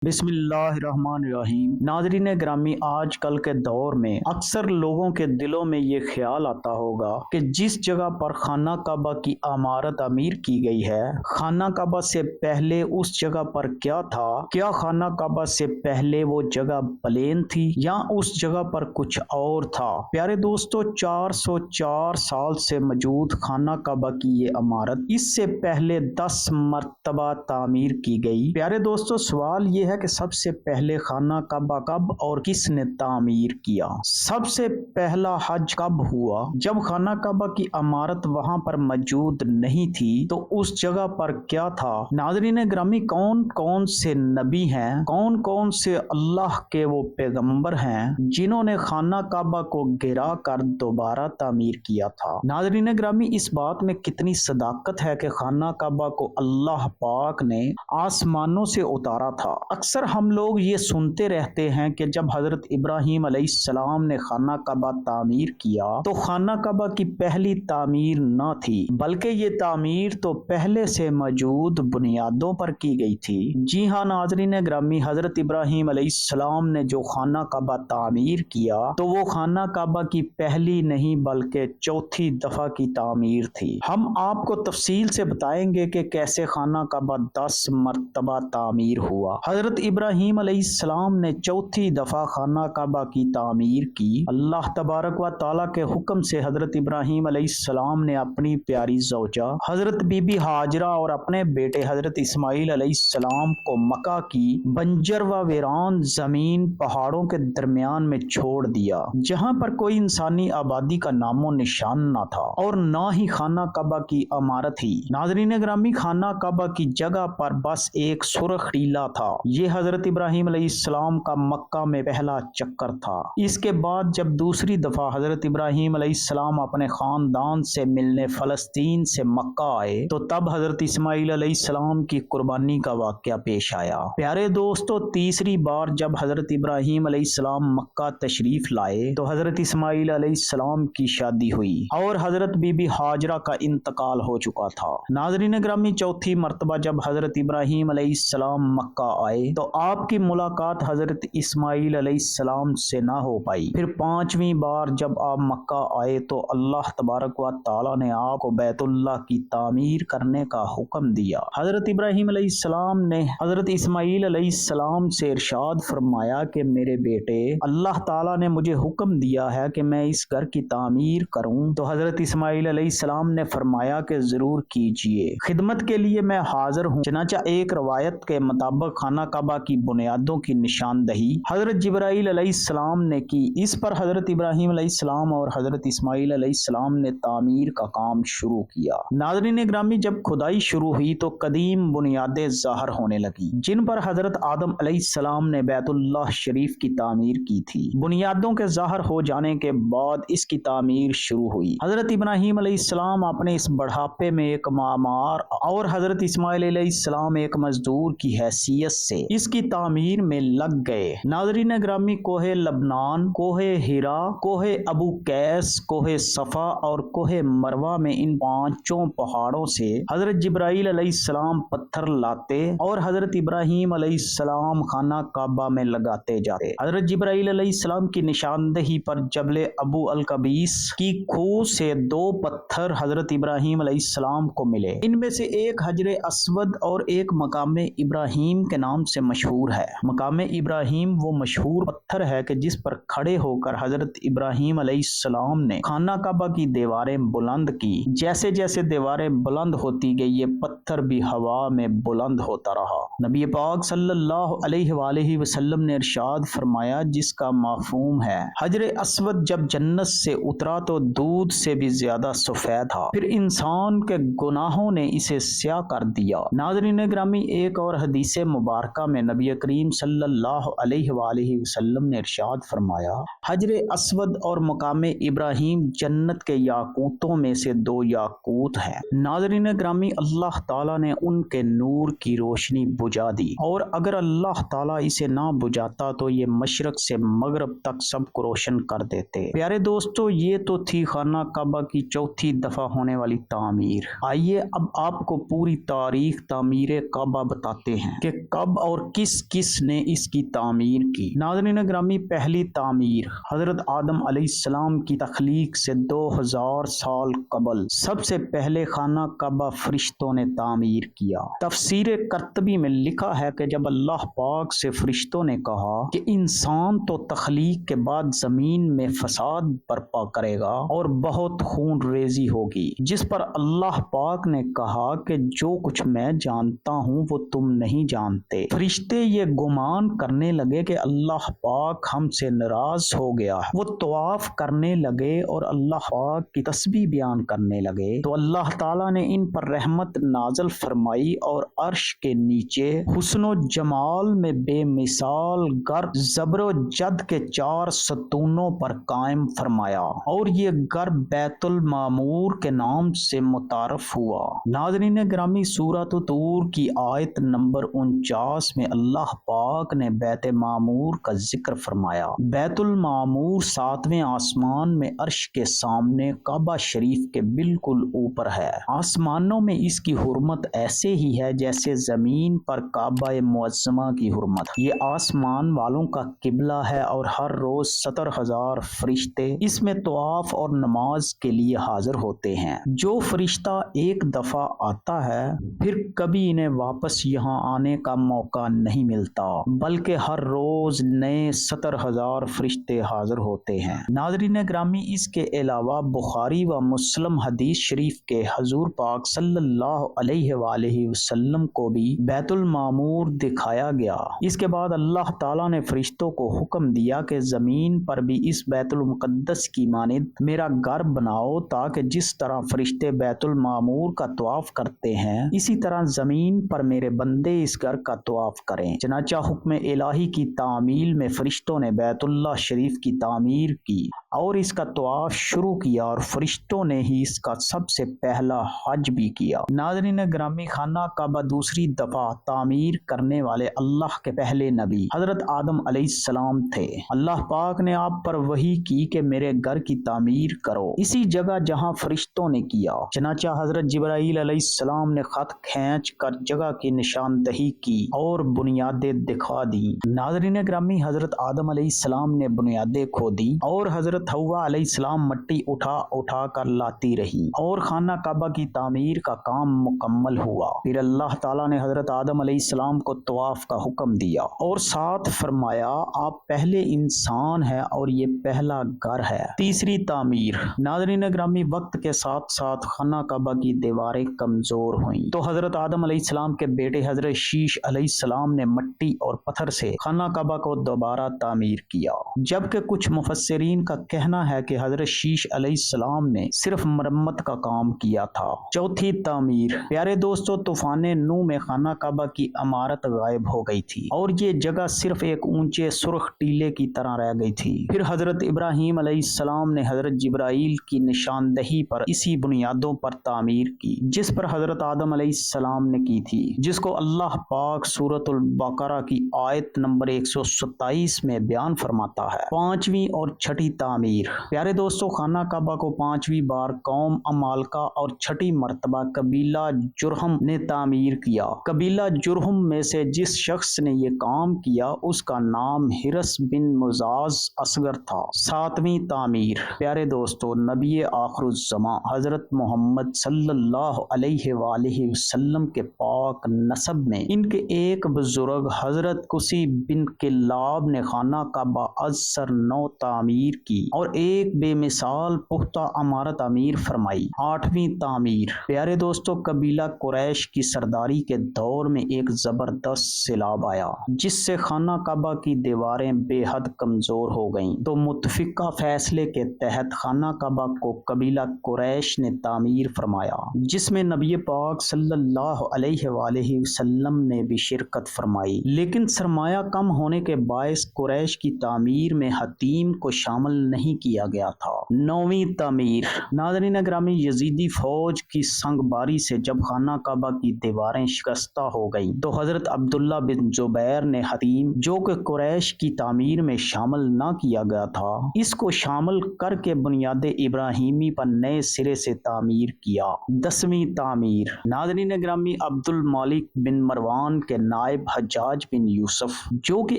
بسم اللہ الرحمن الرحیم۔ ناظرین گرامی، آج کل کے دور میں اکثر لوگوں کے دلوں میں یہ خیال آتا ہوگا کہ جس جگہ پر خانہ کعبہ کی عمارت تعمیر کی گئی ہے، خانہ کعبہ سے پہلے اس جگہ پر کیا تھا؟ کیا خانہ کعبہ سے پہلے وہ جگہ پلین تھی یا اس جگہ پر کچھ اور تھا؟ پیارے دوستو، 404 سال سے موجود خانہ کعبہ کی یہ عمارت اس سے پہلے 10 مرتبہ تعمیر کی گئی۔ پیارے دوستو، سوال یہ ہے کہ سب سے پہلے خانہ کعبہ کب اور کس نے تعمیر کیا؟ سب سے پہلا حج کب ہوا؟ جب خانہ کعبہ کی عمارت وہاں پر موجود نہیں تھی تو اس جگہ پر کیا تھا؟ ناظرین گرامی، کون کون سے نبی ہیں، کون کون سے اللہ کے وہ پیغمبر ہیں جنہوں نے خانہ کعبہ کو گرا کر دوبارہ تعمیر کیا تھا؟ ناظرین گرامی، اس بات میں کتنی صداقت ہے کہ خانہ کعبہ کو اللہ پاک نے آسمانوں سے اتارا تھا۔ اکثر ہم لوگ یہ سنتے رہتے ہیں کہ جب حضرت ابراہیم علیہ السلام نے خانہ کعبہ تعمیر کیا تو خانہ کعبہ کی پہلی تعمیر نہ تھی، بلکہ یہ تعمیر تو پہلے سے موجود بنیادوں پر کی گئی تھی۔ جی ہاں ناظرین گرامی، حضرت ابراہیم علیہ السلام نے جو خانہ کعبہ تعمیر کیا تو وہ خانہ کعبہ کی پہلی نہیں بلکہ چوتھی دفعہ کی تعمیر تھی۔ ہم آپ کو تفصیل سے بتائیں گے کہ کیسے خانہ کعبہ 10 مرتبہ تعمیر ہوا۔ حضرت ابراہیم علیہ السلام نے چوتھی دفعہ خانہ کعبہ کی تعمیر کی۔ اللہ تبارک و تعالیٰ کے حکم سے حضرت ابراہیم علیہ السلام نے اپنی پیاری زوجہ حضرت بی بی ہاجرہ اور اپنے بیٹے حضرت اسماعیل علیہ السلام کو مکہ کی بنجر و ویران زمین پہاڑوں کے درمیان میں چھوڑ دیا، جہاں پر کوئی انسانی آبادی کا نام و نشان نہ تھا اور نہ ہی خانہ کعبہ کی عمارت تھی۔ ناظرین گرامی، خانہ کعبہ کی جگہ پر بس ایک سرخ ٹیلہ تھا۔ یہ حضرت ابراہیم علیہ السلام کا مکہ میں پہلا چکر تھا۔ اس کے بعد جب دوسری دفعہ حضرت ابراہیم علیہ السلام اپنے خاندان سے ملنے فلسطین سے مکہ آئے تو تب حضرت اسماعیل علیہ السلام کی قربانی کا واقعہ پیش آیا۔ پیارے دوستو، تیسری بار جب حضرت ابراہیم علیہ السلام مکہ تشریف لائے تو حضرت اسماعیل علیہ السلام کی شادی ہوئی اور حضرت بی بی ہاجرہ کا انتقال ہو چکا تھا۔ ناظرین گرامی، چوتھی مرتبہ جب حضرت ابراہیم علیہ السلام مکہ آئے تو آپ کی ملاقات حضرت اسماعیل علیہ السلام سے نہ ہو پائی۔ پھر پانچویں بار جب آپ مکہ آئے تو اللہ تبارک و تعالیٰ نے آپ کو بیت اللہ کی تعمیر کرنے کا حکم دیا۔ حضرت ابراہیم علیہ السلام نے حضرت اسماعیل علیہ السلام سے ارشاد فرمایا کہ میرے بیٹے، اللہ تعالیٰ نے مجھے حکم دیا ہے کہ میں اس گھر کی تعمیر کروں۔ تو حضرت اسماعیل علیہ السلام نے فرمایا کہ ضرور کیجئے، خدمت کے لیے میں حاضر ہوں۔ چنانچہ ایک روایت کے مطابق خانہ کعبہ کی بنیادوں کی نشاندہی حضرت جبرائیل علیہ السلام نے کی۔ اس پر حضرت ابراہیم علیہ السلام اور حضرت اسماعیل علیہ السلام نے تعمیر کا کام شروع کیا۔ ناظرین گرامی، جب کھدائی شروع ہوئی تو قدیم بنیادیں ظاہر ہونے لگی جن پر حضرت آدم علیہ السلام نے بیت اللہ شریف کی تعمیر کی تھی۔ بنیادوں کے ظاہر ہو جانے کے بعد اس کی تعمیر شروع ہوئی۔ حضرت ابراہیم علیہ السلام اپنے اس بڑھاپے میں ایک معمار اور حضرت اسماعیل علیہ السلام ایک مزدور کی حیثیت سے اس کی تعمیر میں لگ گئے۔ ناظرین گرامی، کوہ لبنان، کوہ ہیرا، کوہ ابو قیس، کوہ صفا اور کوہ مروہ میں ان پانچوں پہاڑوں سے حضرت جبرائیل علیہ السلام پتھر لاتے اور حضرت ابراہیم علیہ السلام خانہ کعبہ میں لگاتے جاتے۔ حضرت جبرائیل علیہ السلام کی نشاندہی پر جبل ابو القبیس کی کھو سے 2 پتھر حضرت ابراہیم علیہ السلام کو ملے۔ ان میں سے ایک حجر اسود اور ایک مقام ابراہیم کے نام سے مشہور ہے۔ مقام ابراہیم وہ مشہور پتھر ہے کہ جس پر کھڑے ہو کر حضرت ابراہیم علیہ السلام نے خانہ کعبہ کی دیواریں بلند کی۔ جیسے جیسے دیواریں بلند ہوتی گئی یہ پتھر بھی ہوا میں بلند ہوتا رہا۔ نبی پاک صلی اللہ علیہ وآلہ وسلم نے ارشاد فرمایا، جس کا مفہوم ہے حجر اسود جب جنت سے اترا تو دودھ سے بھی زیادہ سفید تھا، پھر انسان کے گناہوں نے اسے سیاہ کر دیا۔ ناظرین گرامی، ایک اور حدیث مبارکہ میں نبی کریم صلی اللہ علیہ وآلہ وسلم نے ارشاد فرمایا، حجر اسود اور مقام ابراہیم جنت کے یاقوتوں میں سے 2 یاقوت ہیں۔ ناظرین گرامی، اللہ تعالیٰ نے ان کے نور کی روشنی بجھا دی، اور اگر اللہ تعالیٰ اسے نہ بجھاتا تو یہ مشرق سے مغرب تک سب کو روشن کر دیتے۔ پیارے دوستو، یہ تو تھی خانہ کعبہ کی چوتھی دفعہ ہونے والی تعمیر۔ آئیے اب آپ کو پوری تاریخ تعمیر کعبہ بتاتے ہیں کہ کب اور کس کس نے اس کی تعمیر کی؟ ناظرین گرامی، پہلی تعمیر حضرت آدم علیہ السلام کی تخلیق سے 2000 سال قبل سب سے پہلے خانہ کعبہ فرشتوں نے تعمیر کیا۔ تفسیر قرطبی میں لکھا ہے کہ جب اللہ پاک سے فرشتوں نے کہا کہ انسان تو تخلیق کے بعد زمین میں فساد برپا کرے گا اور بہت خون ریزی ہوگی، جس پر اللہ پاک نے کہا کہ جو کچھ میں جانتا ہوں وہ تم نہیں جانتے۔ فرشتے یہ گمان کرنے لگے کہ اللہ پاک ہم سے ناراض ہو گیا ہے۔ وہ طواف کرنے لگے اور اللہ پاک کی تسبیح بیان کرنے لگے تو اللہ تعالیٰ نے ان پر رحمت نازل فرمائی اور عرش کے نیچے حسن و جمال میں بے مثال گھر زبر و جد کے 4 ستونوں پر قائم فرمایا اور یہ گھر بیت المعمور کے نام سے متعارف ہوا۔ ناظرین گرامی، سورۃ طور کی آیت نمبر 49 میں اللہ پاک نے بیت معمور کا ذکر فرمایا۔ بیت المعمور 7ویں آسمان میں عرش کے سامنے کعبہ شریف کے بالکل اوپر ہے۔ آسمانوں میں اس کی حرمت ایسے ہی ہے جیسے زمین پر کعبہ معظمہ کی حرمت۔ یہ آسمان والوں کا قبلہ ہے اور ہر روز 70,000 فرشتے اس میں طواف اور نماز کے لیے حاضر ہوتے ہیں۔ جو فرشتہ ایک دفعہ آتا ہے پھر کبھی انہیں واپس یہاں آنے کا موقع نہیں ملتا، بلکہ ہر روز نئے 70,000 فرشتے حاضر ہوتے ہیں۔ ناظرین گرامی، اس کے علاوہ بخاری و مسلم حدیث شریف کے حضور پاک صلی اللہ علیہ وآلہ وسلم کو بھی بیت المعمور دکھایا گیا۔ اس کے بعد اللہ تعالیٰ نے فرشتوں کو حکم دیا کہ زمین پر بھی اس بیت المقدس کی مانند میرا گھر بناؤ تاکہ جس طرح فرشتے بیت المعمور کا طواف کرتے ہیں اسی طرح زمین پر میرے بندے اس گھر کا طواف کریں۔ چنانچہ حکم الہی کی تعمیل میں فرشتوں نے بیت اللہ شریف کی تعمیر کی اور اس کا طواف شروع کیا اور فرشتوں نے ہی اس کا سب سے پہلا حج بھی کیا۔ ناظرین گرامی، خانہ کعبہ دوسری دفعہ تعمیر کرنے والے اللہ کے پہلے نبی حضرت آدم علیہ السلام تھے۔ اللہ پاک نے آپ پر وحی کی کہ میرے گھر کی تعمیر کرو اسی جگہ جہاں فرشتوں نے کیا۔ چنانچہ حضرت جبرائیل علیہ السلام نے خط کھینچ کر جگہ کی نشاندہی کی اور بنیادیں دکھا دی۔ ناظرین گرامی، حضرت آدم علیہ السلام نے بنیادیں کھودی اور حضرت حوا علیہ السلام مٹی اٹھا اٹھا کر لاتی رہی اور خانہ کعبہ کی تعمیر کا کام مکمل ہوا۔ پھر اللہ تعالیٰ نے حضرت آدم علیہ السلام کو طواف کا حکم دیا اور ساتھ فرمایا آپ پہلے انسان ہیں اور یہ پہلا گھر ہے۔ تیسری تعمیر۔ ناظرین گرامی، وقت کے ساتھ ساتھ خانہ کعبہ کی دیواریں کمزور ہوئیں تو حضرت آدم علیہ السلام کے بیٹے حضرت شیش علیہ السلام نے مٹی اور پتھر سے خانہ کعبہ کو دوبارہ تعمیر کیا، جبکہ کچھ مفسرین کا کہنا ہے کہ حضرت شیش علیہ السلام نے صرف مرمت کا کام کیا تھا۔ چوتھی تعمیر۔ پیارے دوستو، طوفان نوح میں خانہ کعبہ کی عمارت غائب ہو گئی تھی اور یہ جگہ صرف ایک اونچے سرخ ٹیلے کی طرح رہ گئی تھی۔ پھر حضرت ابراہیم علیہ السلام نے حضرت جبرائیل کی نشاندہی پر اسی بنیادوں پر تعمیر کی جس پر حضرت آدم علیہ السلام نے کی تھی، جس کو اللہ پاک سورۃ البقرہ کی آیت نمبر 127 میں بیان فرماتا ہے۔ پانچویں اور چھٹی تعمیر۔ پیارے دوستو، خانہ کعبہ کو 5ویں بار قوم عمالقہ اور چھٹی مرتبہ قبیلہ جرہم نے تعمیر کیا۔ قبیلہ جرہم میں سے جس شخص نے یہ کام کیا اس کا نام حرس بن مزاز اصغر تھا۔ 7ویں تعمیر۔ پیارے دوستو، نبی آخر الزماں حضرت محمد صلی اللہ علیہ وآلہ وسلم کے پاک نسب میں ان کے ایک بزرگ حضرت قصی بن کلاب نے خانہ کعبہ از سر نو تعمیر کی اور ایک بے مثال پختہ عمارت تعمیر فرمائی۔ 8ویں تعمیر۔ پیارے دوستو، قبیلہ قریش کی سرداری کے دور میں ایک زبردست سیلاب آیا جس سے خانہ کعبہ کی دیواریں بے حد کمزور ہو گئیں تو متفقہ فیصلے کے تحت خانہ کعبہ کو قبیلہ قریش نے تعمیر فرمایا، جس میں نبی پاک صلی اللہ علیہ وآلہ وسلم نے بھی شرکت فرمائی، لیکن سرمایہ کم ہونے کے باعث قریش کی تعمیر میں حتیم کو شامل نہیں کیا گیا تھا۔ 9ویں تعمیر۔ ناظرین گرامی، یزیدی فوج کی سنگ باری سے جب خانہ کعبہ کی دیواریں شکستہ ہو گئیں تو حضرت عبداللہ بن زبیر نے حتیم، جو کہ قریش کی تعمیر میں شامل نہ کیا گیا تھا، اس کو شامل کر کے بنیاد ابراہیمی پر نئے سرے سے تعمیر کیا۔ 10ویں تعمیر۔ ناظرین گرامی، عبد المالک بن مروان کے نائب حجاج بن یوسف جو کہ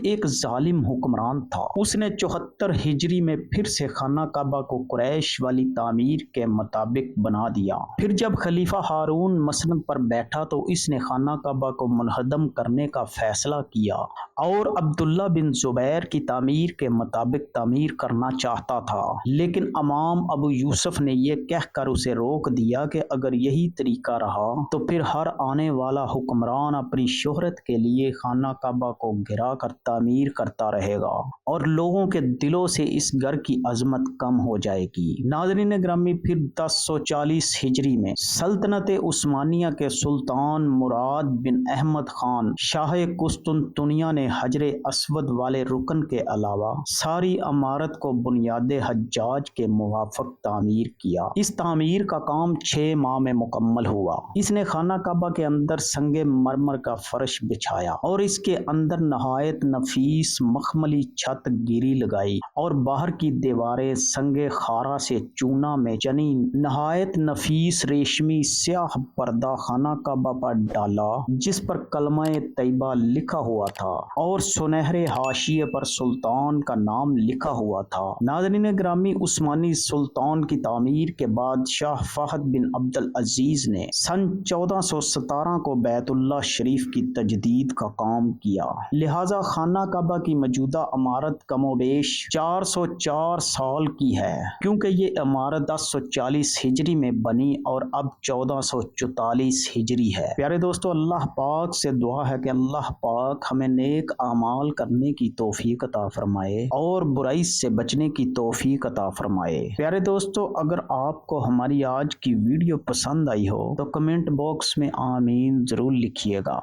ایک ظالم حکمران تھا، اس نے 74 ہجری میں پھر سے خانہ کعبہ کو قریش والی تعمیر کے مطابق بنا دیا۔ پھر جب خلیفہ ہارون مسند پر بیٹھا تو اس نے خانہ کعبہ کو منہدم کرنے کا فیصلہ کیا اور عبداللہ بن زبیر کی تعمیر کے مطابق تعمیر کرنا چاہتا تھا، لیکن امام ابو یوسف نے یہ کہہ کر اسے روک دیا کہ اگر یہی طریقہ رہا تو پھر ہر آنے والا حکمران اپنی شہرت کے لیے خانہ کعبہ کو گرا کر تعمیر کرتا رہے گا اور لوگوں کے دلوں سے اس گھر کی عظمت کم ہو جائے گی۔ ناظرین گرامی، پھر 1040 ہجری میں سلطنت عثمانیہ کے سلطان مراد بن احمد خان شاہ قسطنطنیہ نے حجر اسود والے رکن کے علاوہ ساری عمارت کو بنیاد حجاج کے موافق تعمیر کیا۔ اس تعمیر کا کام 6 ماہ میں مکمل ہوا۔ اس نے خانہ کعبہ کے اندر سنگ مرمر کا فرش بچھایا اور اس کے اندر نہایت نفیس مخملی چھت گیری لگائی اور باہر کی دیواریں سنگ خارا سے چونا میں چنی نہایت نفیس ریشمی سیاہ پردہ خانہ کعبہ پر ڈالا جس پر کلمہ طیبہ لکھا ہوا تھا اور سنہرے حاشیے پر سلطان کا نام لکھا ہوا تھا۔ ناظرین گرامی، عثمانی سلطان کی تعمیر کے بعد شاہ فہد بن عبد العزیز نے سن 1417 کو بیت اللہ شریف کی تجدید کا کام کیا، لہذا خانہ کعبہ کی موجودہ عمارت کم و بیش 404 سال کی ہے، کیونکہ یہ عمارت 1040 ہجری میں بنی اور اب 1444 ہجری ہے۔ پیارے دوستو، اللہ پاک سے دعا ہے کہ اللہ پاک ہمیں نیک اعمال کرنے کی توفیق عطا فرمائے اور برائی سے بچنے کی توفیق عطا فرمائے۔ پیارے دوستو، اگر آپ کو ہماری آج کی ویڈیو پسند آئی ہو تو کمنٹ باکس میں آمین ضرور لکھیے گا۔